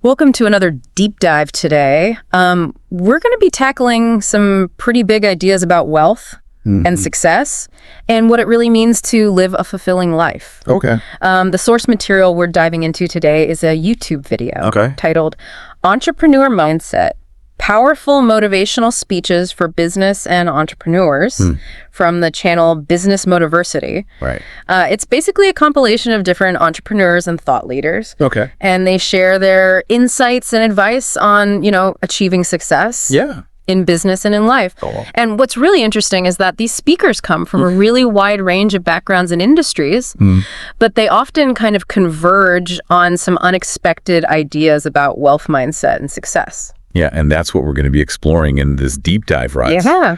Welcome to another deep dive today. We're going to be tackling some pretty big ideas about wealth and success and what it really means to live a fulfilling life. Okay. The source material we're diving into today is a YouTube video titled Entrepreneur Mindset, Powerful Motivational Speeches for Business and Entrepreneurs from the channel Business Motiversity. Right. It's basically a compilation of different entrepreneurs and thought leaders. Okay. And they share their insights and advice on, achieving success. Yeah. In business and in life. Cool. And what's really interesting is that these speakers come from a really wide range of backgrounds and industries, but they often kind of converge on some unexpected ideas about wealth mindset and success. Yeah, and that's what we're going to be exploring in this deep dive, right? Yeah.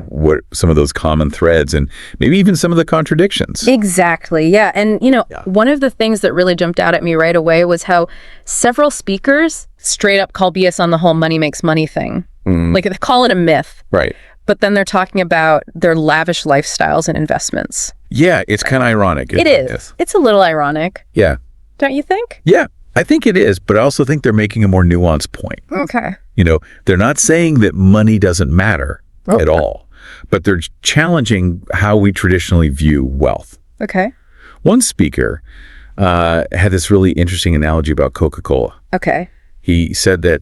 What some of those common threads and maybe even some of the contradictions. Exactly. Yeah. And, one of the things that really jumped out at me right away was how several speakers straight up call BS on the whole money makes money thing. Like they call it a myth. Right. But then they're talking about their lavish lifestyles and investments. Yeah, it's kind of ironic. It is. It's a little ironic. Yeah. Don't you think? Yeah, I think it is, but I also think they're making a more nuanced point. Okay. They're not saying that money doesn't matter at all, but they're challenging how we traditionally view wealth. Okay. One speaker had this really interesting analogy about Coca-Cola. Okay. He said that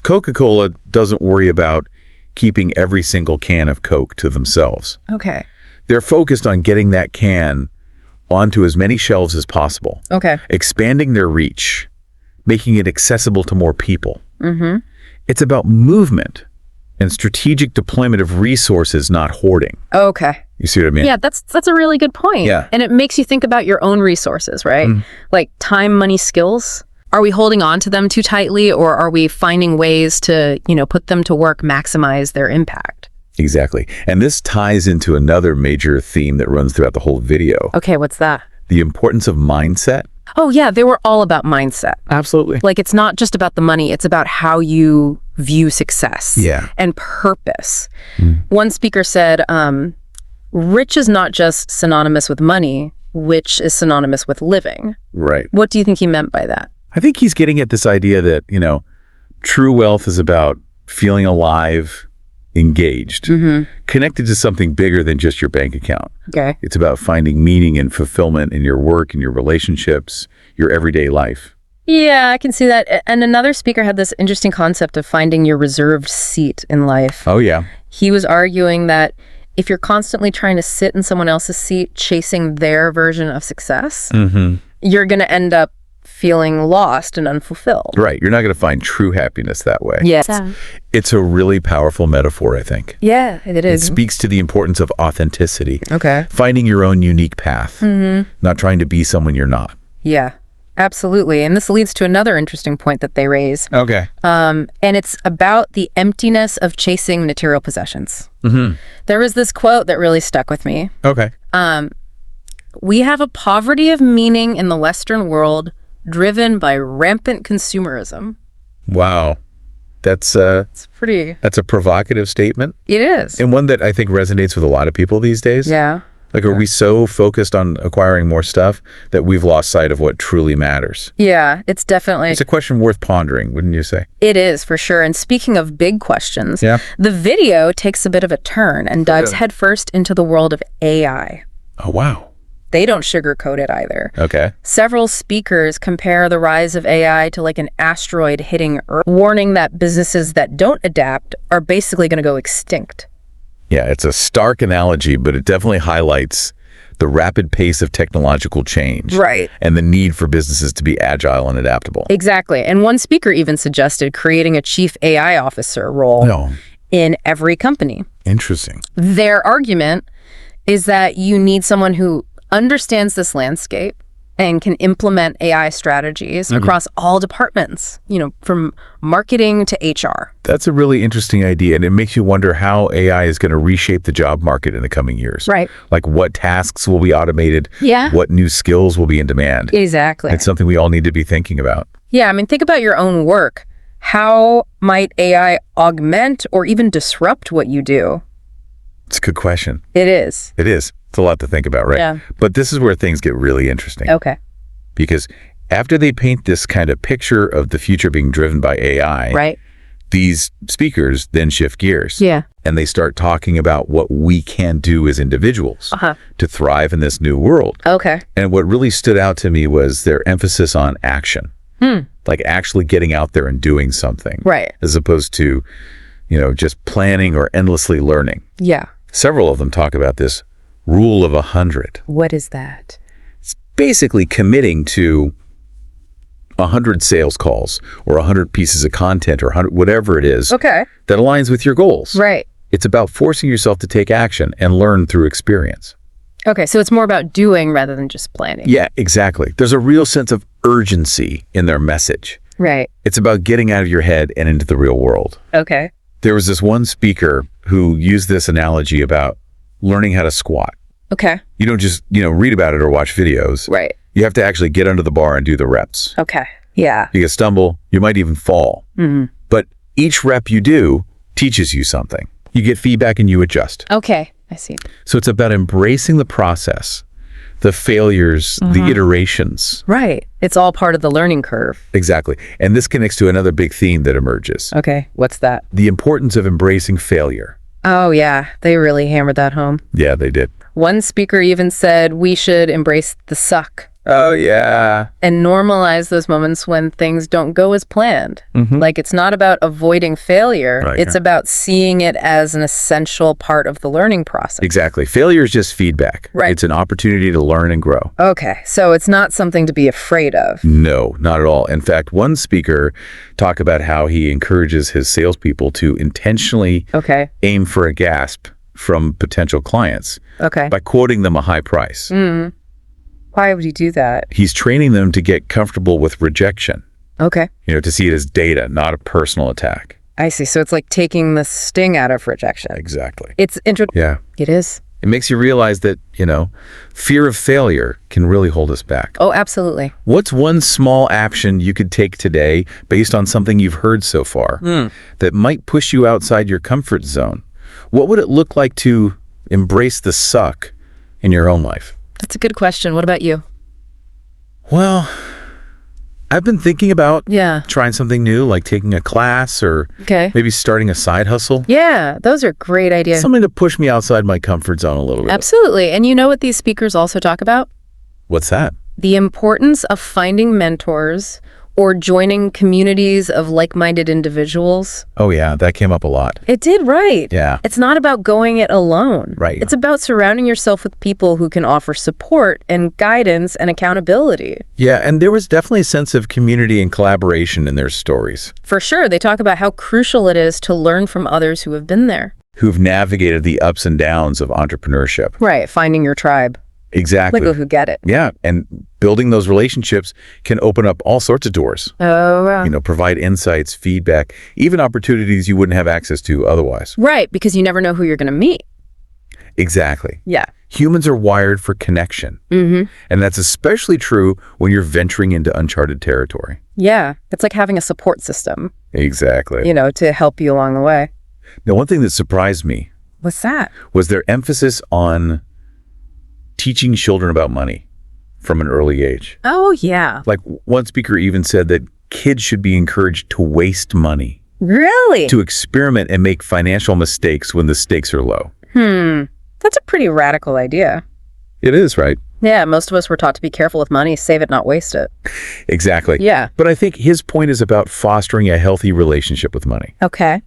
Coca-Cola doesn't worry about keeping every single can of Coke to themselves. Okay. They're focused on getting that can onto as many shelves as possible. Okay. Expanding their reach, making it accessible to more people. It's about movement and strategic deployment of resources, not hoarding. Okay. You see what I mean? Yeah, that's a really good point. Yeah. And it makes you think about your own resources, right? Like time, money, skills. Are we holding on to them too tightly, or are we finding ways to, put them to work, maximize their impact? Exactly. And this ties into another major theme that runs throughout the whole video. Okay, what's that? The importance of mindset. Oh, yeah, they were all about mindset. Absolutely. Like, it's not just about the money, it's about how you view success and purpose. One speaker said, rich is not just synonymous with money, rich is synonymous with living. Right. What do you think he meant by that? I think he's getting at this idea that, true wealth is about feeling alive, engaged, connected to something bigger than just your bank account. Okay. It's about finding meaning and fulfillment in your work, in your relationships, your everyday life. Yeah, I can see that. And another speaker had this interesting concept of finding your reserved seat in life. Oh, yeah. He was arguing that if you're constantly trying to sit in someone else's seat, chasing their version of success, you're going to end up feeling lost and unfulfilled. Right. You're not going to find true happiness that way. Yes. It's a really powerful metaphor, I think. Yeah, it is. It speaks to the importance of authenticity. Okay. Finding your own unique path, not trying to be someone you're not. Yeah, absolutely. And this leads to another interesting point that they raise. Okay. And it's about the emptiness of chasing material possessions. There was this quote that really stuck with me. Okay. We have a poverty of meaning in the Western world driven by rampant consumerism. Wow. That's It's a provocative statement. It is. And one that I think resonates with a lot of people these days. Yeah. Like, are we so focused on acquiring more stuff that we've lost sight of what truly matters? Yeah, it's definitely... It's a question worth pondering, wouldn't you say? It is, for sure. And speaking of big questions, Yeah. the video takes a bit of a turn and dives headfirst into the world of AI. Oh, wow. They don't sugarcoat it either. Okay. Several speakers compare the rise of AI to like an asteroid hitting Earth, warning that businesses that don't adapt are basically going to go extinct. Yeah, it's a stark analogy, but it definitely highlights the rapid pace of technological change. Right. And the need for businesses to be agile and adaptable. Exactly. And one speaker even suggested creating a chief AI officer role in every company. Interesting. Their argument is that you need someone who understands this landscape and can implement AI strategies across all departments, from marketing to HR. That's a really interesting idea, and it makes you wonder how AI is going to reshape the job market in the coming years. Right. Like, what tasks will be automated? Yeah. What new skills will be in demand? Exactly. It's something we all need to be thinking about. Yeah, think about your own work. How might AI augment or even disrupt what you do? It's a good question. It is. It is. It's a lot to think about, right? Yeah. But this is where things get really interesting. Okay. Because After they paint this kind of picture of the future being driven by AI, right, these speakers then shift gears. Yeah. And they start talking about what we can do as individuals to thrive in this new world. Okay. And what really stood out to me was their emphasis on action. Like actually getting out there and doing something. Right. As opposed to, just planning or endlessly learning. Yeah. Several of them talk about this rule of 100. What is that? It's basically committing to 100 sales calls or 100 pieces of content or 100, whatever it is that aligns with your goals. Right. It's about forcing yourself to take action and learn through experience. Okay, so it's more about doing rather than just planning. Yeah, exactly. There's a real sense of urgency in their message. Right. It's about getting out of your head and into the real world. Okay. There was this one speaker who used this analogy about learning how to squat. Okay. You don't just, read about it or watch videos. Right. You have to actually get under the bar and do the reps. Okay. Yeah. You can stumble, you might even fall. But each rep you do teaches you something. You get feedback and you adjust. Okay. I see. So it's about embracing the process, the failures, the iterations. Right. It's all part of the learning curve. Exactly. And this connects to another big theme that emerges. Okay. What's that? The importance of embracing failure. Oh, yeah. They really hammered that home. Yeah, they did. One speaker even said we should embrace the suck. Oh, yeah. And normalize those moments when things don't go as planned. Like, it's not about avoiding failure. Right, it's about seeing it as an essential part of the learning process. Exactly. Failure is just feedback. Right. It's an opportunity to learn and grow. Okay. So it's not something to be afraid of. No, not at all. In fact, one speaker talked about how he encourages his salespeople to intentionally aim for a gasp from potential clients by quoting them a high price. Why would you do that? He's training them to get comfortable with rejection. Okay. To see it as data, not a personal attack. I see. So it's like taking the sting out of rejection. Exactly. It's Yeah. It is. It makes you realize that, fear of failure can really hold us back. Oh, absolutely. What's one small action you could take today based on something you've heard so far that might push you outside your comfort zone? What would it look like to embrace the suck in your own life? That's a good question. What about you? Well, I've been thinking about Yeah. trying something new, like taking a class or Okay. maybe starting a side hustle. Yeah, those are great ideas. Something to push me outside my comfort zone a little bit. Absolutely. And you know what these speakers also talk about? What's that? The importance of finding mentors or joining communities of like-minded individuals. Oh, yeah, that came up a lot. It did, right. Yeah. It's not about going it alone. Right. It's about surrounding yourself with people who can offer support and guidance and accountability. Yeah, and there was definitely a sense of community and collaboration in their stories. For sure. They talk about how crucial it is to learn from others who have been there. Who've navigated the ups and downs of entrepreneurship. Right. Finding your tribe. Exactly. People who get it. Yeah, and building those relationships can open up all sorts of doors. Oh, wow. Provide insights, feedback, even opportunities you wouldn't have access to otherwise. Right, because you never know who you're going to meet. Exactly. Yeah. Humans are wired for connection. And that's especially true when you're venturing into uncharted territory. Yeah. It's like having a support system, Exactly. to help you along the way. Now, one thing that surprised me What's that? was their emphasis on teaching children about money from an early age. Oh, yeah. Like one speaker even said that kids should be encouraged to waste money, Really? to experiment and make financial mistakes when the stakes are low. That's a pretty radical idea. It is, right? Yeah, most of us were taught to be careful with money, save it, not waste it. Exactly. Yeah. But I think his point is about fostering a healthy relationship with money, Okay.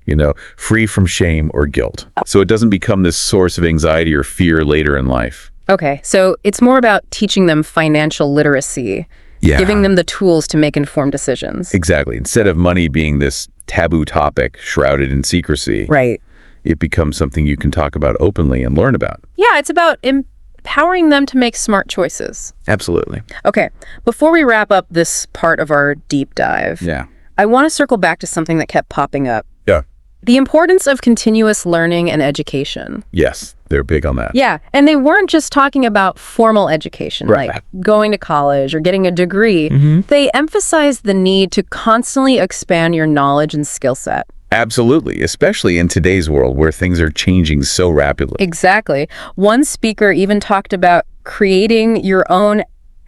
free from shame or guilt. So it doesn't become this source of anxiety or fear later in life. Okay, so it's more about teaching them financial literacy, giving them the tools to make informed decisions. Exactly. Instead of money being this taboo topic shrouded in secrecy, Right. it becomes something you can talk about openly and learn about. Yeah, it's about empowering them to make smart choices. Absolutely. Okay, before we wrap up this part of our deep dive, Yeah. I want to circle back to something that kept popping up. Yeah. The importance of continuous learning and education. Yes, they're big on that. Yeah, and they weren't just talking about formal education, Right. like going to college or getting a degree. They emphasized the need to constantly expand your knowledge and skill set. Absolutely, especially in today's world where things are changing so rapidly. Exactly. One speaker even talked about creating your own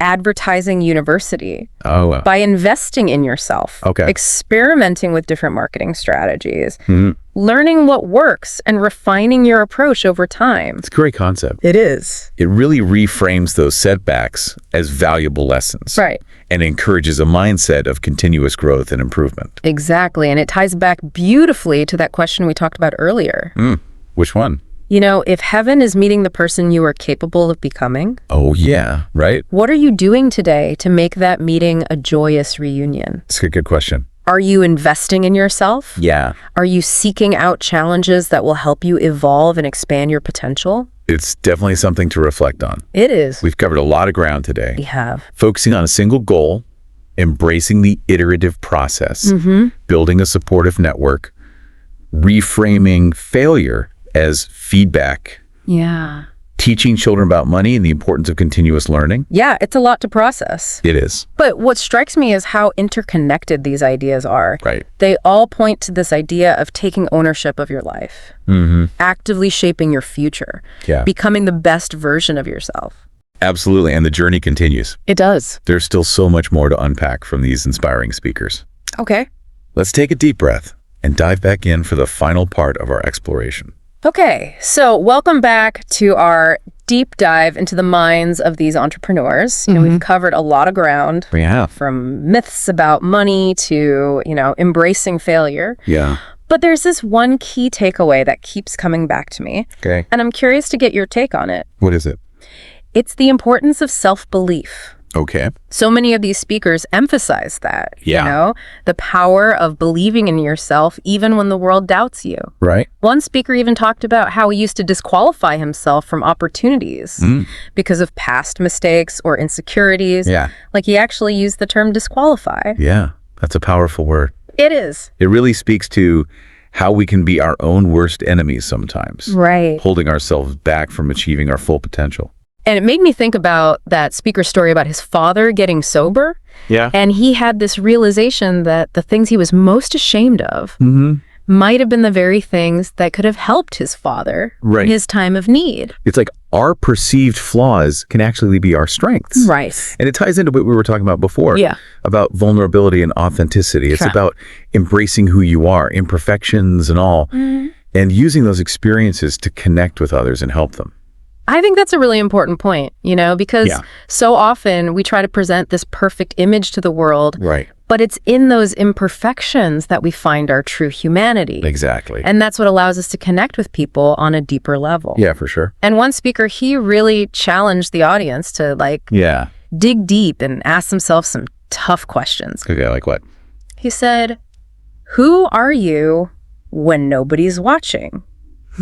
advertising university. Oh, wow. By investing in yourself. Okay. Experimenting with different marketing strategies. Learning what works and refining your approach over time. It's a great concept. It is. It really reframes those setbacks as valuable lessons. Right. And encourages a mindset of continuous growth and improvement. Exactly. And it ties back beautifully to that question we talked about earlier. Which one? You know, if heaven is meeting the person you are capable of becoming. Oh, yeah. Right? What are you doing today to make that meeting a joyous reunion? It's a good question. Are you investing in yourself? Yeah. Are you seeking out challenges that will help you evolve and expand your potential? It's definitely something to reflect on. It is. We've covered a lot of ground today. We have. Focusing on a single goal, embracing the iterative process, building a supportive network, reframing failure as feedback. Yeah. Teaching children about money and the importance of continuous learning. Yeah, it's a lot to process. It is. But what strikes me is how interconnected these ideas are. Right. They all point to this idea of taking ownership of your life, actively shaping your future, becoming the best version of yourself. Absolutely. And the journey continues. It does. There's still so much more to unpack from these inspiring speakers. Okay. Let's take a deep breath and dive back in for the final part of our exploration. Okay, so welcome back to our deep dive into the minds of these entrepreneurs. You know, we've covered a lot of ground. We have. From myths about money to, embracing failure. Yeah. But there's this one key takeaway that keeps coming back to me. Okay. And I'm curious to get your take on it. What is it? It's the importance of self-belief. Okay. So many of these speakers emphasize that, Yeah. the power of believing in yourself even when the world doubts you. Right. One speaker even talked about how he used to disqualify himself from opportunities because of past mistakes or insecurities. Yeah. Like he actually used the term disqualify. Yeah. That's a powerful word. It is. It really speaks to how we can be our own worst enemies sometimes. Right. Holding ourselves back from achieving our full potential. And it made me think about that speaker's story about his father getting sober. Yeah. And he had this realization that the things he was most ashamed of might have been the very things that could have helped his father in his time of need. It's like our perceived flaws can actually be our strengths. Right. And it ties into what we were talking about before. Yeah. About vulnerability and authenticity. It's about embracing who you are, imperfections and all, and using those experiences to connect with others and help them. I think that's a really important point, because so often we try to present this perfect image to the world. Right. But it's in those imperfections that we find our true humanity. Exactly. And that's what allows us to connect with people on a deeper level. Yeah, for sure. And one speaker, he really challenged the audience to dig deep and ask themselves some tough questions. Okay, like what? He said, "Who are you when nobody's watching?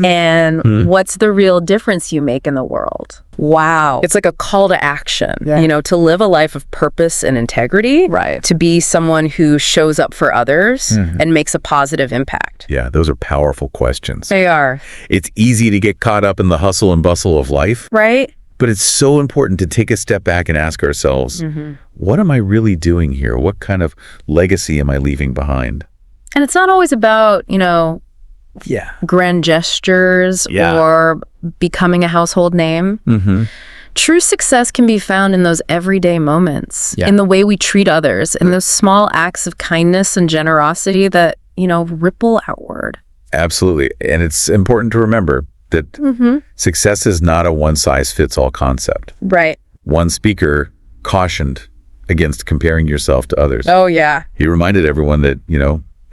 And what's the real difference you make in the world?" Wow. It's like a call to action, to live a life of purpose and integrity, to be someone who shows up for others and makes a positive impact. Yeah, those are powerful questions. They are. It's easy to get caught up in the hustle and bustle of life. Right? But it's so important to take a step back and ask ourselves, what am I really doing here? What kind of legacy am I leaving behind? And it's not always about, grand gestures or becoming a household name. True success can be found in those everyday moments, in the way we treat others, in those small acts of kindness and generosity that, ripple outward. Absolutely. And it's important to remember that success is not a one-size-fits-all concept. Right. One speaker cautioned against comparing yourself to others. Oh, yeah. He reminded everyone that,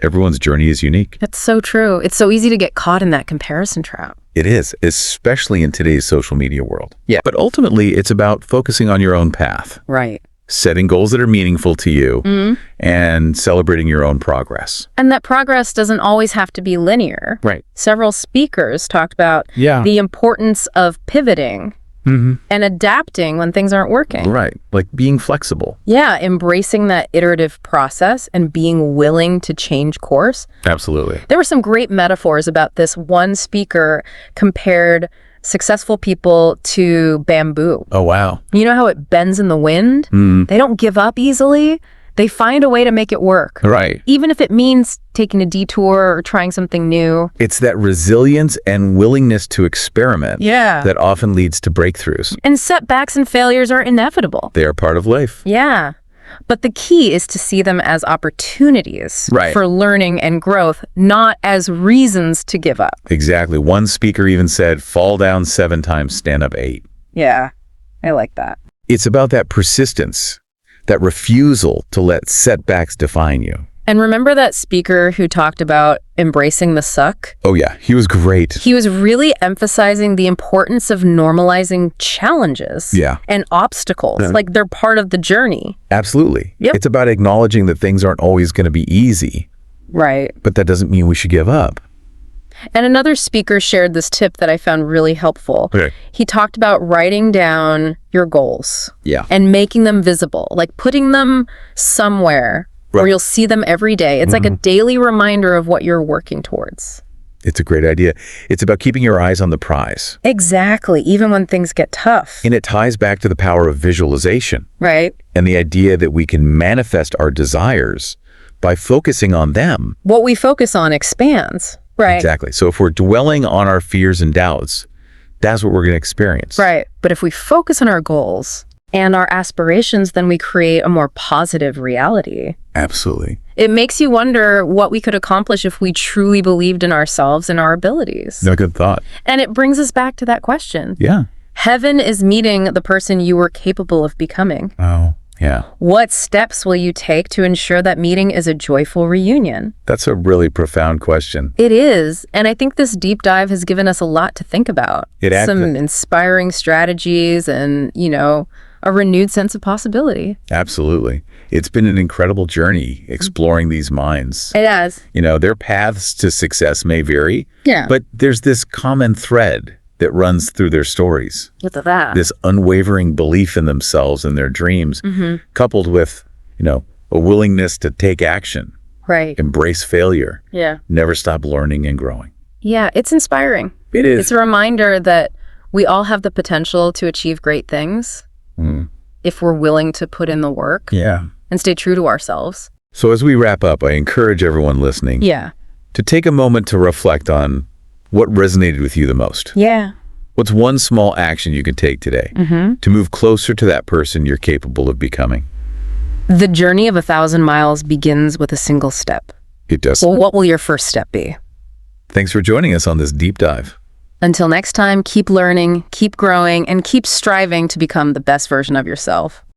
everyone's journey is unique. That's so true. It's so easy to get caught in that comparison trap. It is, especially in today's social media world. Yeah. But ultimately, it's about focusing on your own path. Right. Setting goals that are meaningful to you and celebrating your own progress. And that progress doesn't always have to be linear. Right. Several speakers talked about the importance of pivoting and adapting when things aren't working. Right. Like being flexible. Yeah. Embracing that iterative process and being willing to change course. Absolutely. There were some great metaphors about this. One speaker compared successful people to bamboo. Oh, wow. You know how it bends in the wind? They don't give up easily. They find a way to make it work. Right. Even if it means taking a detour or trying something new. It's that resilience and willingness to experiment that often leads to breakthroughs. And setbacks and failures are inevitable. They are part of life. Yeah. But the key is to see them as opportunities for learning and growth, not as reasons to give up. Exactly. One speaker even said, fall down 7 times, stand up 8. Yeah, I like that. It's about that persistence, that refusal to let setbacks define you. And remember that speaker who talked about embracing the suck? Oh yeah, he was great. He was really emphasizing the importance of normalizing challenges and obstacles, like they're part of the journey. Absolutely. Yep. It's about acknowledging that things aren't always going to be easy. Right. But that doesn't mean we should give up. And another speaker shared this tip that I found really helpful. Okay. He talked about writing down your goals and making them visible, like putting them somewhere where you'll see them every day. It's like a daily reminder of what you're working towards. It's a great idea. It's about keeping your eyes on the prize. Exactly, even when things get tough. And it ties back to the power of visualization. Right. And the idea that we can manifest our desires by focusing on them. What we focus on expands. Right. Exactly. So if we're dwelling on our fears and doubts, that's what we're going to experience. Right. But if we focus on our goals and our aspirations, then we create a more positive reality. Absolutely. It makes you wonder what we could accomplish if we truly believed in ourselves and our abilities. No, good thought. And it brings us back to that question. Yeah. Heaven is meeting the person you were capable of becoming. Oh, yeah. What steps will you take to ensure that meeting is a joyful reunion? That's a really profound question. It is. And I think this deep dive has given us a lot to think about. Some inspiring strategies and, a renewed sense of possibility. Absolutely. It's been an incredible journey exploring these minds. It has. Their paths to success may vary. Yeah. But there's this common thread that runs through their stories. What's that? This unwavering belief in themselves and their dreams, coupled with, a willingness to take action. Right. Embrace failure. Yeah. Never stop learning and growing. Yeah, it's inspiring. It is. It's a reminder that we all have the potential to achieve great things if we're willing to put in the work and stay true to ourselves. So as we wrap up, I encourage everyone listening to take a moment to reflect on what resonated with you the most. Yeah. What's one small action you can take today to move closer to that person you're capable of becoming? The journey of 1,000 miles begins with a single step. It does. Well, what will your first step be? Thanks for joining us on this deep dive. Until next time, keep learning, keep growing, and keep striving to become the best version of yourself.